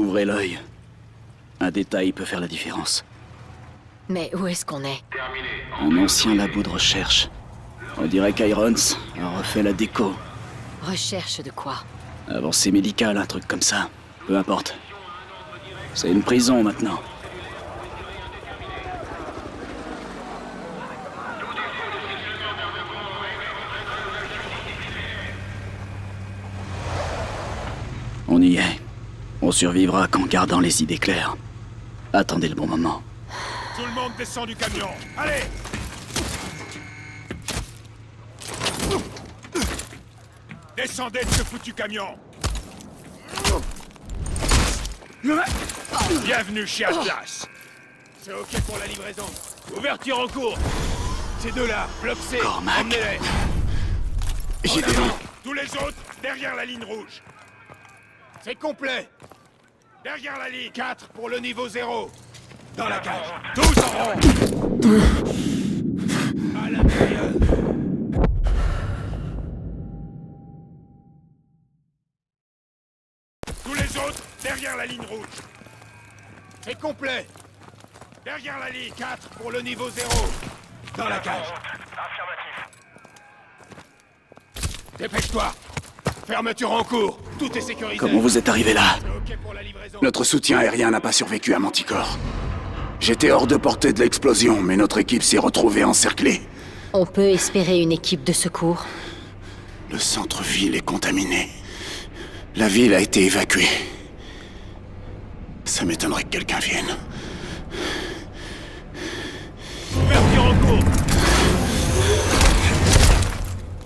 Ouvrez l'œil. Un détail peut faire la différence. Mais où est-ce qu'on est? Un ancien labo de recherche. On dirait qu'Irons a refait la déco. Recherche de quoi? Avancée médicale, un truc comme ça. Peu importe. C'est une prison maintenant. On y est. On survivra qu'en gardant les idées claires. Attendez le bon moment. Tout le monde descend du camion. Allez! Descendez de ce foutu camion. Bienvenue chez Atlas. C'est ok pour la livraison. Ouverture en cours. Ces deux-là, bloc C, Cormac. emmenez-les. J'ai des... Tous les autres, derrière la ligne rouge. C'est complet. Derrière la ligne. 4 pour le niveau 0. Dans la cage. Tous en rond. À l'intérieur. Tous les autres, derrière la ligne rouge. C'est complet. Derrière la ligne. 4 pour le niveau 0. Dans la cage. Dépêche-toi. Fermeture en cours. Tout est sécurisé. Comment vous êtes arrivé là? C'est ok pour la livraison. Notre soutien aérien n'a pas survécu à Manticore. J'étais hors de portée de l'explosion, mais notre équipe s'est retrouvée encerclée. On peut espérer une équipe de secours. Le centre-ville est contaminé. La ville a été évacuée. Ça m'étonnerait que quelqu'un vienne. Ouverture en cours.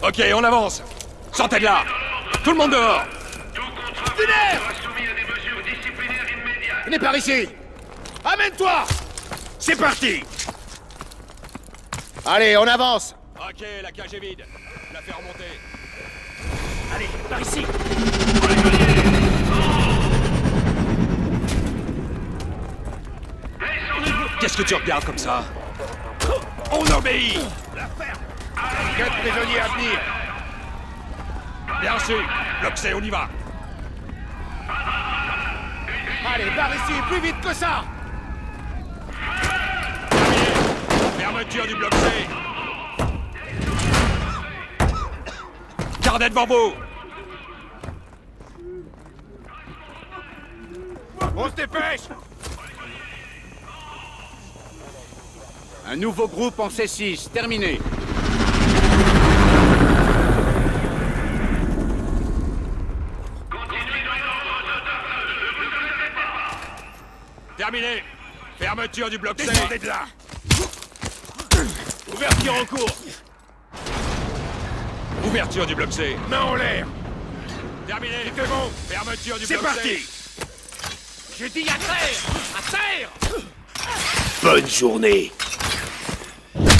Ok, on avance. Sortez de là. Tout le monde dehors. Venez par ici. Amène-toi. C'est parti. Allez, on avance. Ok, la cage est vide. La fais remonter. Allez, par ici. Qu'est-ce que tu regardes comme ça? On obéit. La ferme. 4 prisonniers à venir. Bien sûr. Bloc C, on y va. Allez, par ici, plus vite que ça. Fermeture du bloc C. Gardez devant vous. On se dépêche. Un nouveau groupe en C6, terminé. Terminé. Fermeture du bloc C. Descendez de là. Ouverture en cours. Ouverture du bloc C. Main en l'air. Terminé. C'est bon. Fermeture du bloc C. C'est parti. J'ai dit à terre. À terre. Bonne journée. On a un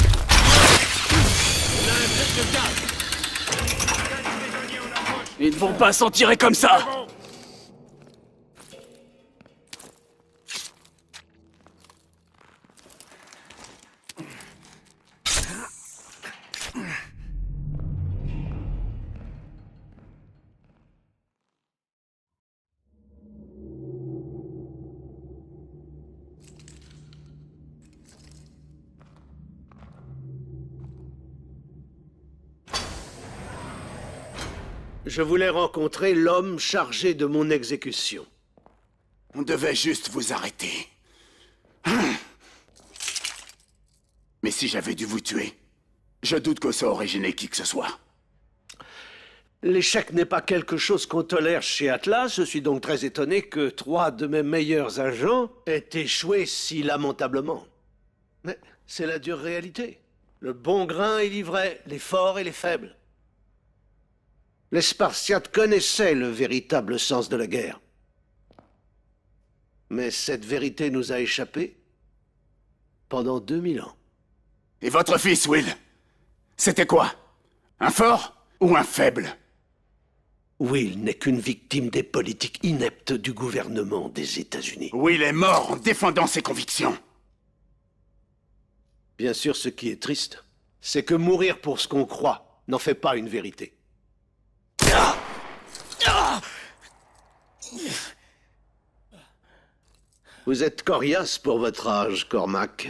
test de gaz. Ils ne vont pas s'en tirer comme ça! C'est bon. Je voulais rencontrer l'homme chargé de mon exécution. On devait juste vous arrêter. Mais si j'avais dû vous tuer, je doute que ça aurait gêné qui que ce soit. L'échec n'est pas quelque chose qu'on tolère chez Atlas. Je suis donc très étonné que 3 de mes meilleurs agents aient échoué si lamentablement. Mais c'est la dure réalité. Le bon grain est livré, les forts et les faibles. Les Spartiates connaissaient le véritable sens de la guerre. Mais cette vérité nous a échappé pendant 2000 ans. Et votre fils, Will? C'était quoi? Un fort ou un faible? Will n'est qu'une victime des politiques ineptes du gouvernement des États-Unis. Will est mort en défendant ses convictions. Bien sûr, ce qui est triste, c'est que mourir pour ce qu'on croit n'en fait pas une vérité. Vous êtes coriace pour votre âge, Cormac.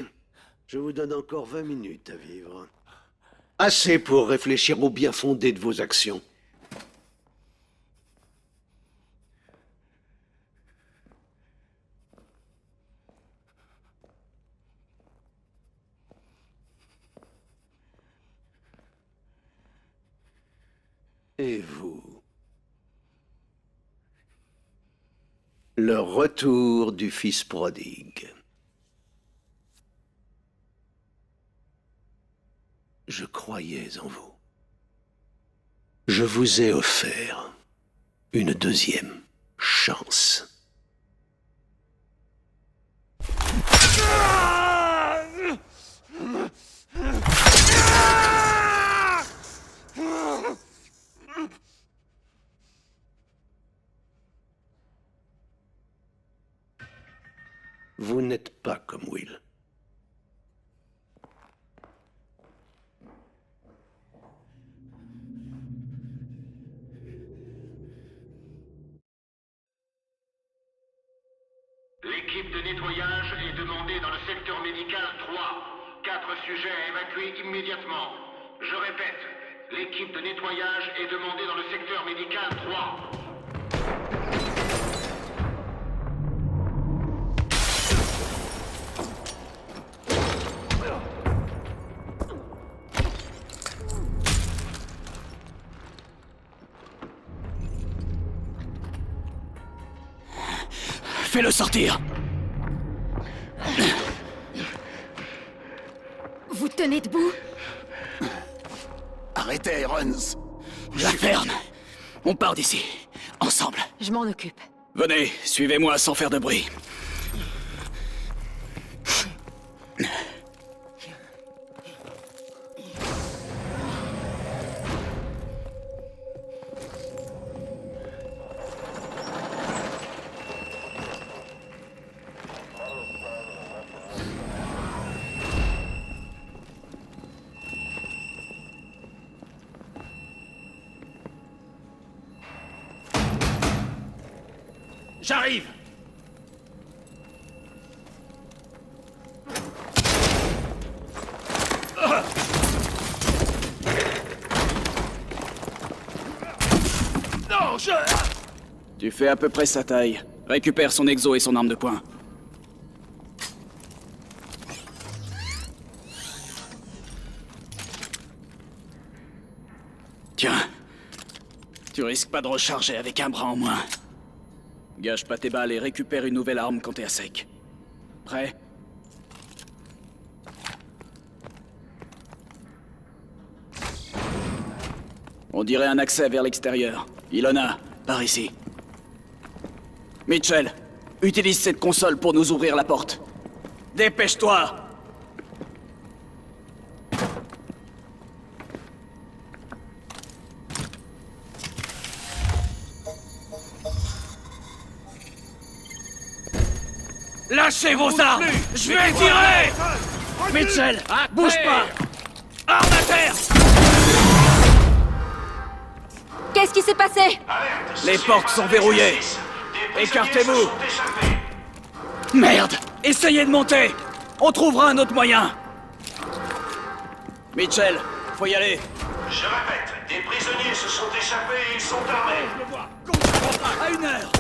Je vous donne encore 20 minutes à vivre. Assez pour réfléchir au bien fondé de vos actions. Et vous? Le retour du fils prodigue. Je croyais en vous. Je vous ai offert une deuxième chance. Vous n'êtes pas comme Will. L'équipe de nettoyage est demandée dans le secteur médical 3. 4 sujets à évacuer immédiatement. Je répète, l'équipe de nettoyage est demandée dans le secteur médical 3. Fais-le sortir! Vous tenez debout? Arrêtez, Irons. La ferme! On part d'ici, ensemble. Je m'en occupe. Venez, suivez-moi sans faire de bruit. J'arrive! Non, Tu fais à peu près sa taille. Récupère son exo et son arme de poing. Tiens. Tu risques pas de recharger avec un bras en moins. Gâche pas tes balles et récupère une nouvelle arme quand t'es à sec. Prêt? On dirait un accès vers l'extérieur. Ilona, par ici. Mitchell, utilise cette console pour nous ouvrir la porte. Dépêche-toi! Lâchez vos armes! Je vais tirer! Mitchell, bouge pas! Arme à terre! Qu'est-ce qui s'est passé? Les portes sont verrouillées. Écartez-vous! Merde! Essayez de monter! On trouvera un autre moyen! Mitchell, faut y aller. Je répète, des prisonniers se sont échappés et ils sont armés. Je le vois. À 1 heure!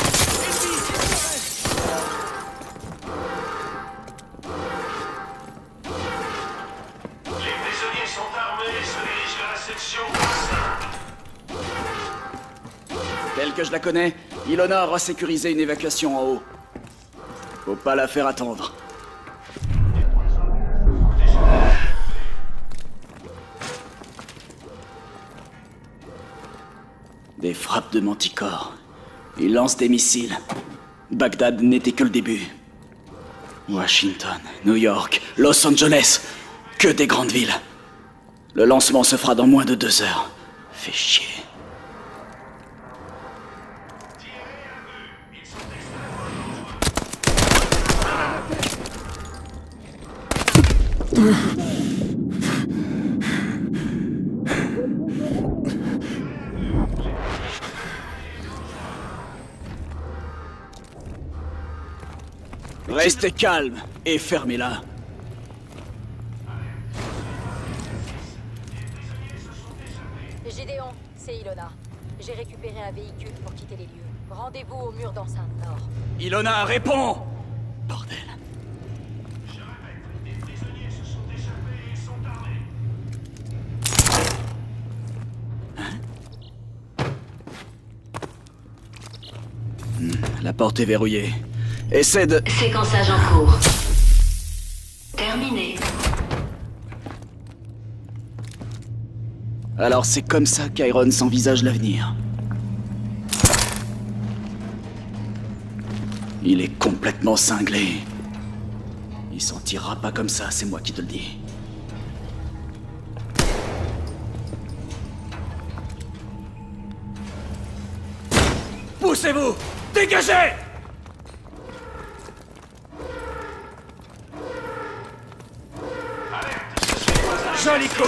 Les prisonniers sont armés et se dirigent vers la section 5. Telle que je la connais, Ilona aura sécurisé une évacuation en haut. Faut pas la faire attendre. Des frappes de Manticore. Ils lancent des missiles. Bagdad n'était que le début. Washington, New York, Los Angeles. Que des grandes villes. Le lancement se fera dans moins de 2 heures. Fait chier. Restez calme et fermez-la. Gédéon, c'est Ilona. J'ai récupéré un véhicule pour quitter les lieux. Rendez-vous au mur d'enceinte nord. Ilona, réponds! Bordel. La porte est verrouillée. Essaie de... Séquençage en cours. Terminé. Alors c'est comme ça qu'Iron s'envisage l'avenir. Il est complètement cinglé. Il s'en tirera pas comme ça, c'est moi qui te le dis. Poussez-vous! Dégagez! Joli coup!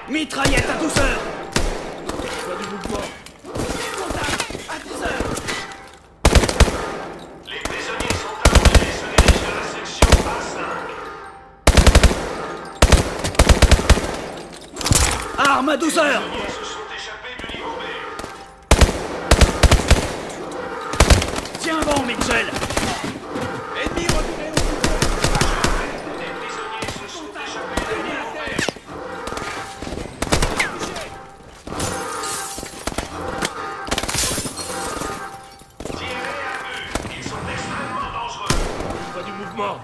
Mitraillette à 12 heures! Les prisonniers sont armés et se dirigent vers la section A5. Arme à 12 heures! Les prisonniers se sont échappés du niveau B. Tiens bon, Mitchell! Ennemi retourné au Les prisonniers se sont échappés du niveau B. Tirez à vue. Ils sont extrêmement dangereux. Pas du mouvement.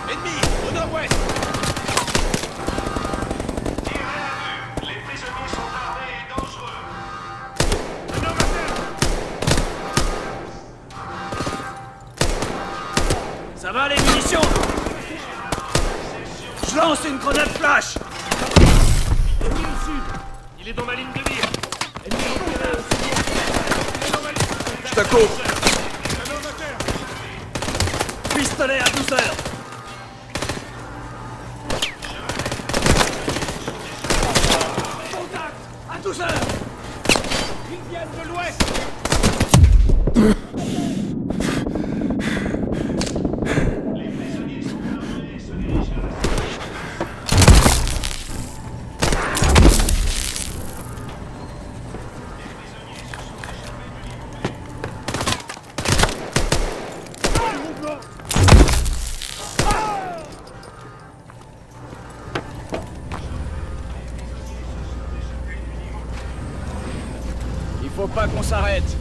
Ennemi au nord-ouest. Tirez à vue. Les prisonniers sont armés et dangereux. Un homme à terre. Ça va les munitions? Je lance une grenade flash! Ennemi au sud. Il est dans ma ligne de mire. Ennemi repéré au sud. Il est dans ma ligne. Je te coupe! Un homme à terre. Pistolet à 12 heures! Contact! À 12 heures! Ils viennent de l'ouest. Les prisonniers sont armés et se dirigent vers la Il faut pas qu'on s'arrête!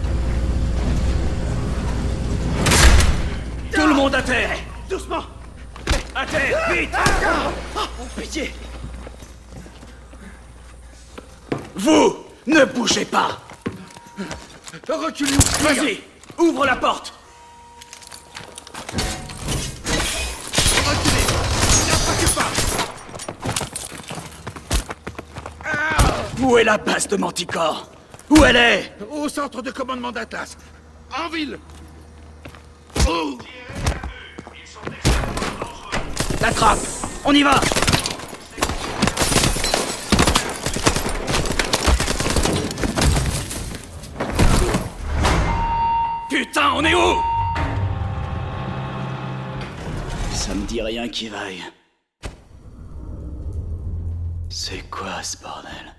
Tout le monde à terre! Doucement! À terre, vite! Oh, pitié! Vous, ne bougez pas! Reculez. Vas-y, ouvre la porte! Reculez. N'attaquez pas. Où est la base de Manticore? Où elle est? Au centre de commandement d'Atlas. En ville. Oh. La trappe! On y va! Putain, on est où? Ça me dit rien qui vaille. C'est quoi ce bordel?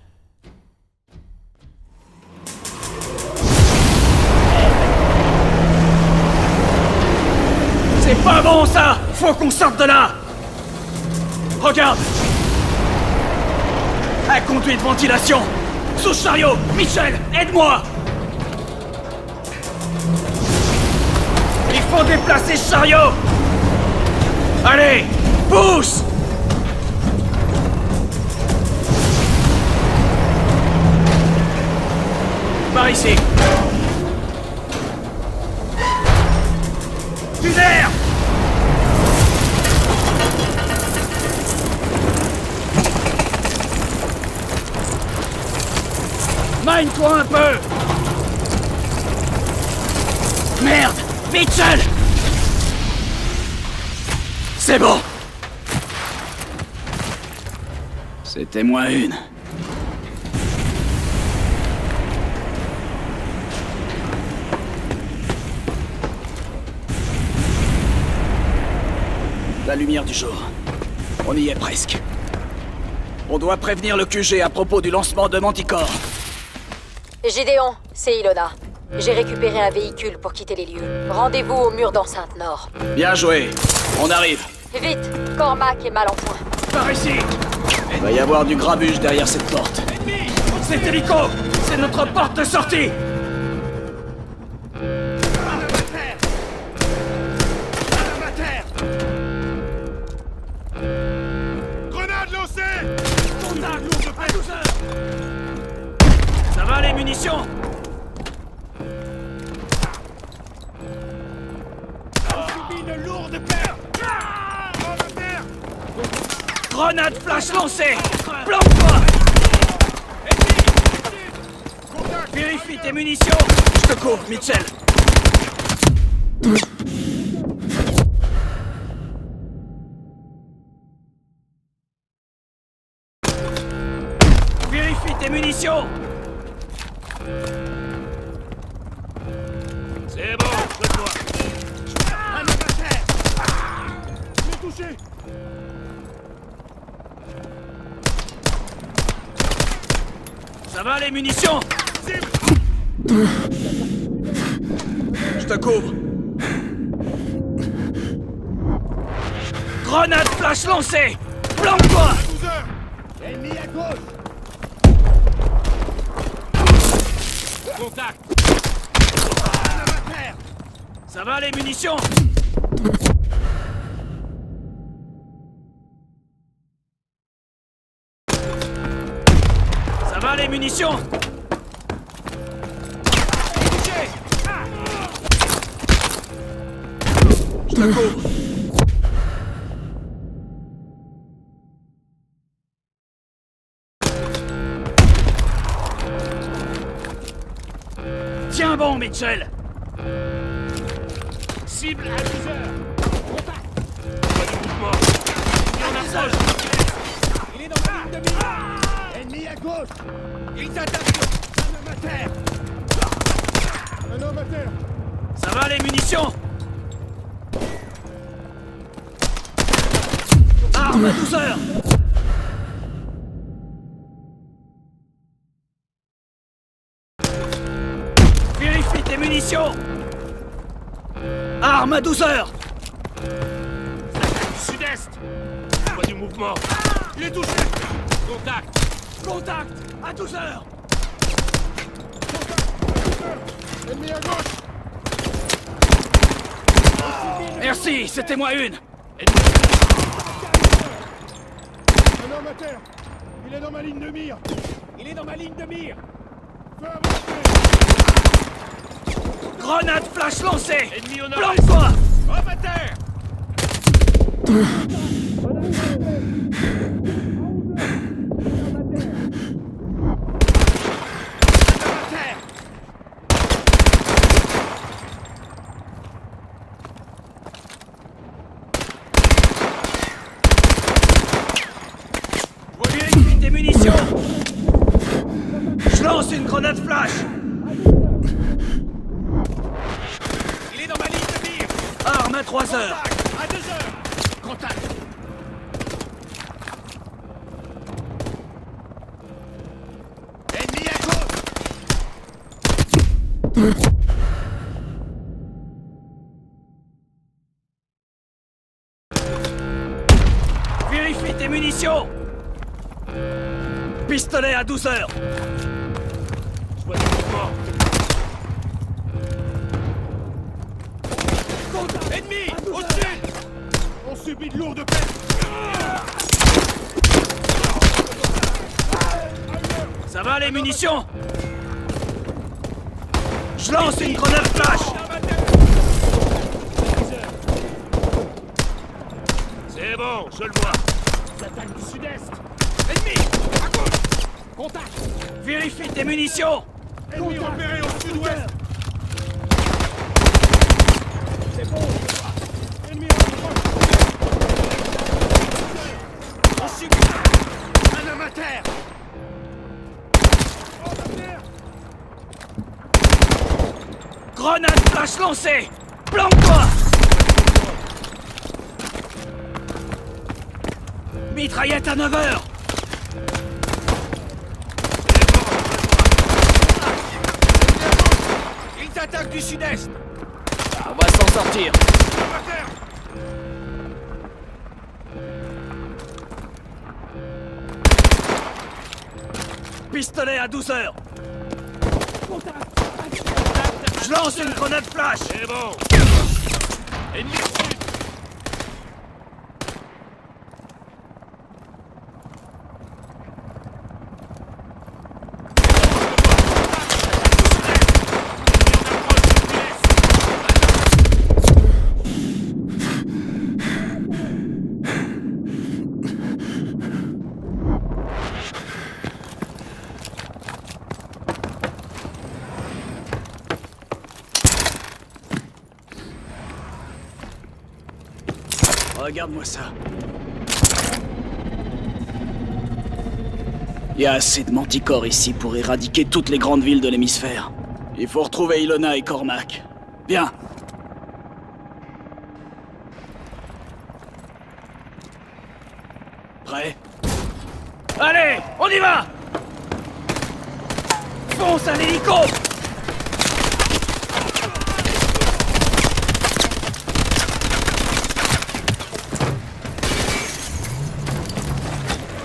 C'est pas bon ça! Faut qu'on sorte de là! Regarde! Un conduit de ventilation! Sous chariot! Michel, aide-moi! Il faut déplacer ce chariot! Allez! Pousse! Par ici! Du nerf! Mine-toi un peu! Merde! Mitchell! C'est bon! C'était moins une. La lumière du jour. On y est presque. On doit prévenir le QG à propos du lancement de Manticore. Gédéon, c'est Ilona. J'ai récupéré un véhicule pour quitter les lieux. Rendez-vous au mur d'enceinte nord. Bien joué. On arrive. Vite, Cormac est mal en point. Par ici. Il va y avoir du grabuge derrière cette porte. Ennemi! C'est hélico! C'est notre porte de sortie! Grenade lancée! Contact! À 12 heures! Ça va les munitions? Une lourde perte! Grenade flash lancée! Plante-toi! Vérifie tes munitions! Je te couvre, Mitchell! Vérifie tes munitions! C'est bon, je te vois. Un homme à terre! Je l'ai touché! Ça va les munitions? Cible! Je te couvre! Grenade flash lancée! Plante-toi! 12 heures! Ennemi à gauche! Contact! Un homme à terre! Ça va les munitions? Ça va les munitions? Touché! Je te couvre! Tiens bon, Mitchell! Cible à 12 heures! Contact! Pas de mouvement! Il en approche! Il est dans la ligne de mire! Ennemi à gauche! Il s'attaque! Un homme à terre! Un homme à terre! Ça va les munitions? Arme à 12 heures! Vérifie tes munitions! Arme à 12 heures! Sud-est! Pas du mouvement! Il est touché! Contact! Contact! À 12 heures! Ennemi à gauche! Merci, c'était moi une! Un homme à terre! Il est dans ma ligne de mire! Il est dans ma ligne de mire! Feu avancé! Grenade flash lancée! Ennemi au nord! Plante-toi! Homme à terre! Homme à terre! Vérifie tes munitions! Je lance une grenade flash! Il est dans ma ligne de mire! Arme à 3 heures! Contact! À 2 heures! Contact! Ennemi à gauche! Vérifie tes munitions! Pistolet à 12 heures! Je vois du mouvement! Ennemi! Au-dessus! On subit de lourdes pertes! Ça va les munitions? Je lance une grenade flash! C'est bon, je le vois! J'attaque du sud-est! Ennemi! À gauche! Contact! Vérifie tes munitions! Ennemi repéré au sud-ouest! C'est bon! Ennemi en approche! Grenade flash lancée! Planque-toi! Mitraillette à 9h! Ils attaquent du sud-est. On va s'en sortir. Pistolet à 12h. Je lance une grenade flash. C'est bon. Ennemi au sud. Regarde-moi ça. Il y a assez de manticore ici pour éradiquer toutes les grandes villes de l'hémisphère. Il faut retrouver Ilona et Cormac. Bien. Prêt? Allez, on y va! Fonce à l'hélico!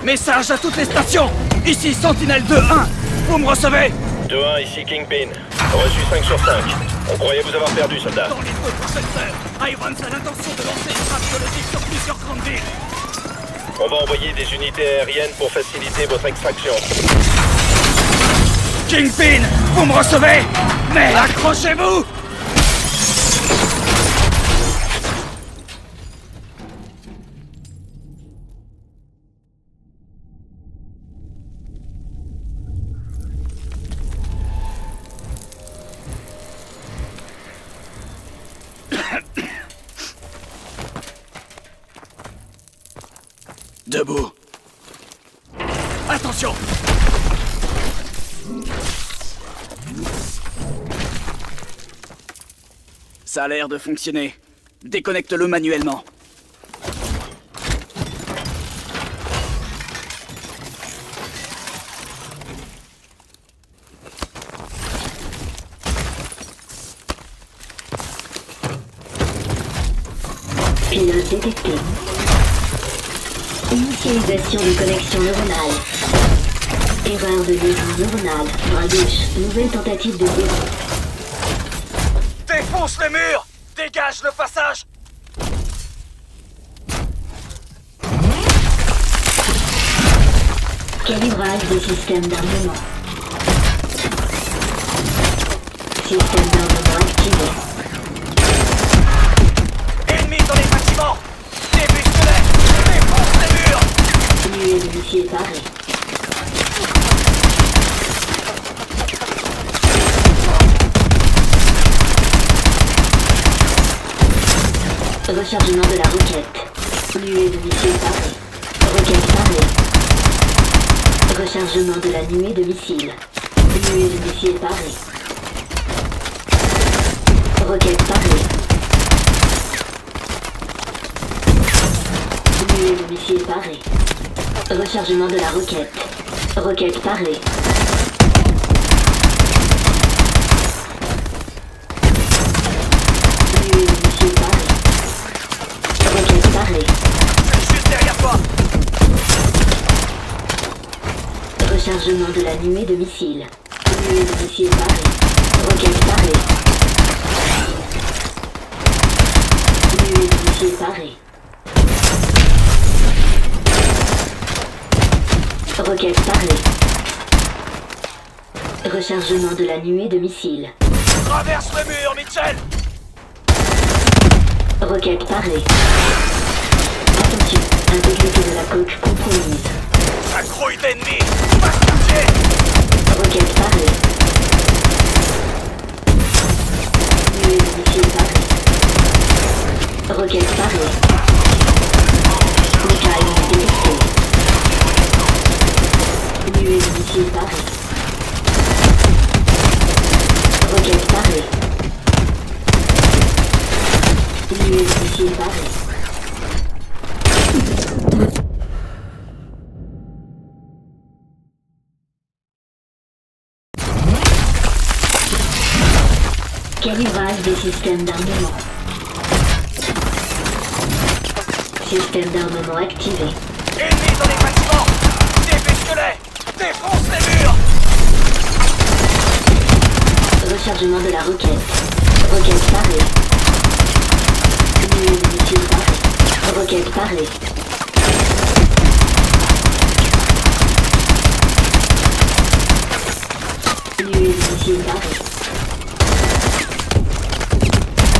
Message à toutes les stations! Ici Sentinelle 2-1! Vous me recevez? 2-1, ici Kingpin. Reçu 5 sur 5. On croyait vous avoir perdu, soldat. Dans les deux prochaines heures, Irons a l'intention de lancer une frappe biologique sur plusieurs grandes villes. On va envoyer des unités aériennes pour faciliter votre extraction. Kingpin, vous me recevez? Mais accrochez-vous! Debout. Attention! Ça a l'air de fonctionner. Déconnecte-le manuellement. Pilote détecté. Initialisation de connexion neuronale. Erreur de liaison neuronale. Bras gauche. Nouvelle tentative de liaison. Défonce les murs! Dégage le passage! Calibrage des systèmes d'armement. Système d'armement activé. Ennemis dans les bâtiments! Débusque-les! Défonce les murs! Nuée de missiles parés. Rechargement de la roquette. Nuée de missiles parés. Roquette parée. Rechargement de la nuée de missiles. Nuée de missiles parée. Roquette parée. Nuée de missiles parée. Rechargement de la roquette. Roquette parée. Nuée de missiles parée. Roquette parée. Juste derrière toi! Rechargement de la nuée de missiles. Nuée de missiles parée. Roquette parée. Nuée de missiles parée. Roquette parée. Rechargement de la nuée de missiles. Traverse le mur, Mitchell! Roquette parée. Attention, intégrité de la coque compromise. Ça grouille d'ennemis! Passe le pied! Roquette parée. Nuée de missiles parée. Roquette parée. Mitrailleuse détectée. Nuée de missiles parée. Roquette parée. Calibrage des systèmes d'armement. Système d'armement activé. Ennemis dans les bâtiments! Dépêche-les! Défonce les murs! Rechargement de la roquette. Roquette parée. Nuée de missiles parée. Roquette parée. Nuée de missiles parée.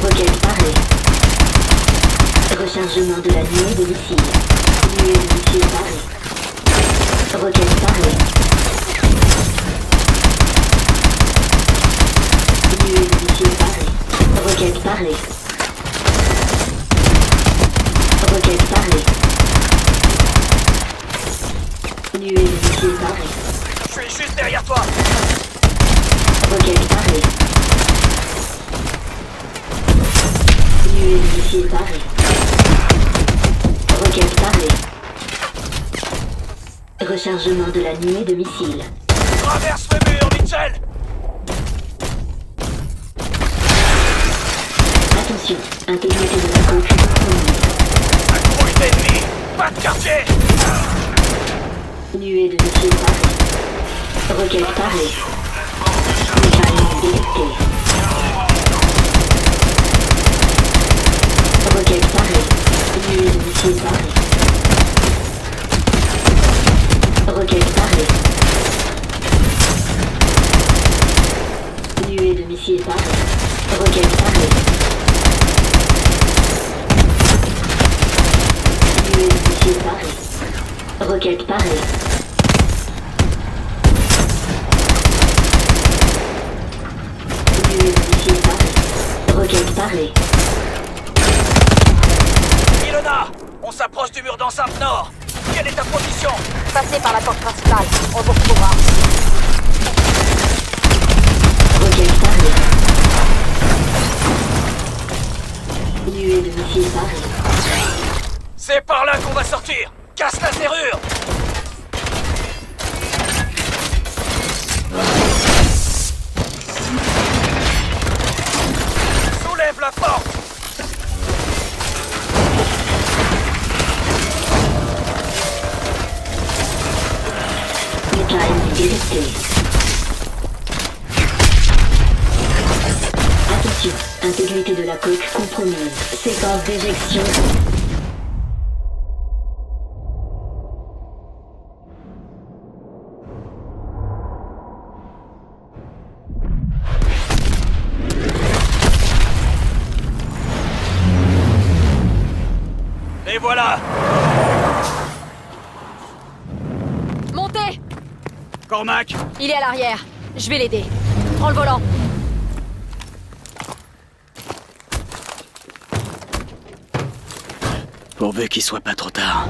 Roquette parée. Rechargement de la nuée de missiles. Nuée de missiles parée. Roquette parée. Nuée de missiles parée. Roquette parée. Roquette parée. Nuée de missiles parée. Je suis juste derrière toi! Roquette parée. Nuée de missiles parée. Roquette parée. Rechargement de la nuée de missiles. Traverse le mur, Mitchell! Attention, intégrité de la coque compromise. Un grouille d'ennemis! Pas de quartier! Nuée de missiles parée. Roquette parée. Mitrailleuse détectée. Roquette parée. Nuée de missiles parée. Roquette parée. Nuée de missiles parée. Roquette parée. Nuée de missiles parée. Roquette parée. Nuée de missiles parée. Roquette parée. Ilona! On s'approche du mur d'enceinte nord! Quelle est ta position? Passez par la porte principale. On vous retrouvera. Roquette parée. Nuée de missiles parée. C'est par là qu'on va sortir! Casse la serrure! Soulève la porte! Mitrailleuse détectée. Attention, intégrité de la coque compromise. Séquence d'éjection. Et voilà! Montez! Cormac! Il est à l'arrière. Je vais l'aider. Prends le volant. Pourvu qu'il soit pas trop tard.